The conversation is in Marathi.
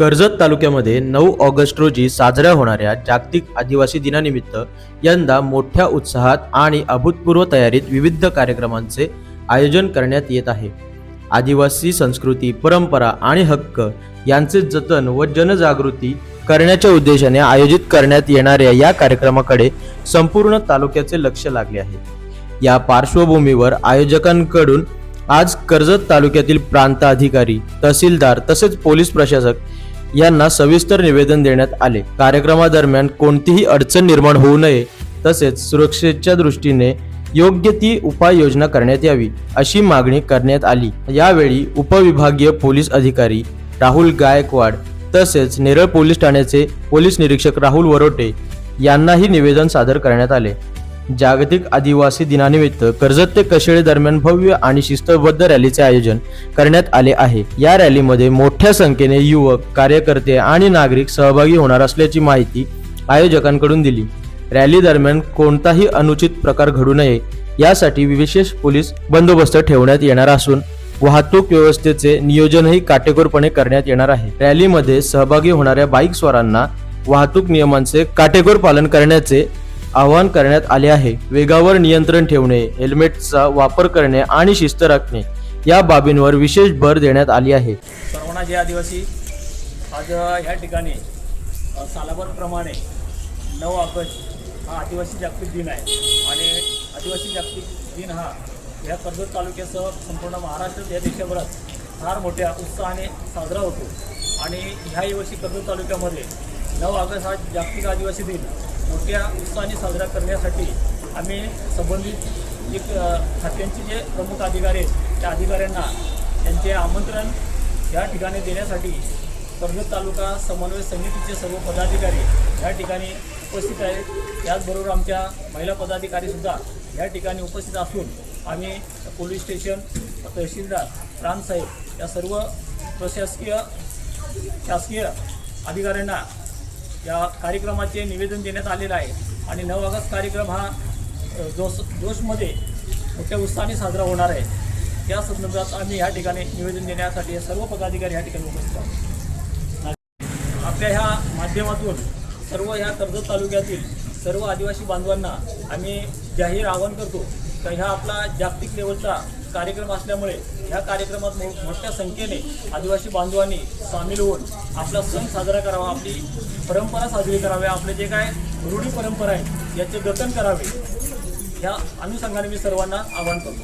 कर्जत तालुक्यामध्ये 9 ऑगस्ट रोजी साजऱ्या होणाऱ्या जागतिक आदिवासी दिनानिमित्त यंदा मोठ्या उत्साहात आणि अभूतपूर्व तयारीत विविध कार्यक्रमांचे आयोजन करण्यात येत आहे। आदिवासी संस्कृती, परंपरा आणि हक्क यांचे जतन व जनजागृती करण्याच्या उद्देशाने आयोजित करण्यात येणाऱ्या या कार्यक्रमाकडे संपूर्ण तालुक्याचे लक्ष लागले आहे। या पार्श्वभूमीवर आयोजकांकडून आज कर्जत तालुक्यातील प्रांत अधिकारी, तहसीलदार तसेच पोलीस प्रशासक यांना सविस्तर निवेदन देण्यात आले। कार्यक्रमादरम्यान कोणतीही अडचण निर्माण होऊ नये तसेच सुरक्षेच्या दृष्टीने योग्य ती उपाययोजना करण्यात यावी अशी मागणी करण्यात आली। यावेळी उपविभागीय पोलीस अधिकारी राहुल गायकवाड तसेच नेरळ पोलीस ठाण्याचे पोलीस निरीक्षक राहुल वरोटे यांनाही निवेदन सादर करण्यात आले। जागतिक आदिवासी दिनानिमित्त कर्जत ते कशेळे दरम्यान भव्य आणि शिस्तबद्ध रॅलीचे आयोजन करण्यात आले आहे। या रॅलीमध्ये मोठ्या संख्येने युवक, कार्यकर्ते आणि नागरिक सहभागी होणार असल्याची माहिती आयोजकांकडून दिली। रॅली दरम्यान कोणताही अनुचित प्रकार घडू नये यासाठी विशेष पोलीस बंदोबस्त ठेवण्यात येणार असून वाहतूक व्यवस्थेचे नियोजनही काटेकोरपणे करण्यात येणार आहे। रॅलीमध्ये सहभागी होणाऱ्या बाईक स्वारांना वाहतूक नियमांचे काटेकोर पालन करण्याचे आवाहन करण्यात आले आहे। वेगावर नियंत्रण ठेवणे, हेल्मेटचा वापर करणे आणि शिस्त राखणे या बाबींवर विशेष भर देण्यात आली आहे। सर्वांना जय आदिवासी। आज ह्या ठिकाणी सालाबादप्रमाणे 9 ऑगस्ट हा आदिवासी जागतिक दिन आहे आणि आदिवासी जागतिक दिन हा ह्या कर्जत तालुक्यासह संपूर्ण महाराष्ट्र या देशभरात फार मोठ्या उत्साहाने साजरा होतो। आणि ह्या वर्षी कर्जत तालुक्यामध्ये 9 ऑगस्ट हा जागतिक आदिवासी दिन मोठ्या उत्साहाने साजरा करण्यासाठी आम्ही संबंधित खात्यांचे जे प्रमुख अधिकारी आहेत त्या अधिकाऱ्यांना त्यांचे आमंत्रण या ठिकाणी देण्यासाठी कर्जत तालुका समन्वय समितीचे सर्व पदाधिकारी या ठिकाणी उपस्थित आहेत। त्याचबरोबर आमच्या महिला पदाधिकारीसुद्धा या ठिकाणी उपस्थित असून आम्ही पोलीस स्टेशन, तहसीलदार, प्रांतसाहेब या सर्व प्रशासकीय शासकीय अधिकाऱ्यांना या कार्यक्रमाचे निवेदन देण्यात आलेलं आहे। आणि 9 ऑगस्ट कार्यक्रम हा जोशमध्ये मोठ्या उत्साहाने साजरा होणार आहे। त्या संदर्भात आम्ही या ठिकाणी निवेदन देण्यासाठी सर्व पदाधिकारी या ठिकाणी उपस्थित आहोत। आपल्या ह्या माध्यमातून सर्व ह्या कर्जत तालुक्यातील सर्व आदिवासी बांधवांना आम्ही जाहीर आवाहन करतो की ह्या आपला जागतिक लेवलचा कार्यक्रम असल्यामुळे ह्या कार्यक्रमात मोठ्या संख्येने आदिवासी बांधवांनी सामील होऊन आपला सण साजरा करावा, आपली परंपरा साजरी करावी, आपले जे काय रूढी परंपरा आहे याचे जतन करावे, या अनुषंगाने मी सर्वांना आवाहन करतो।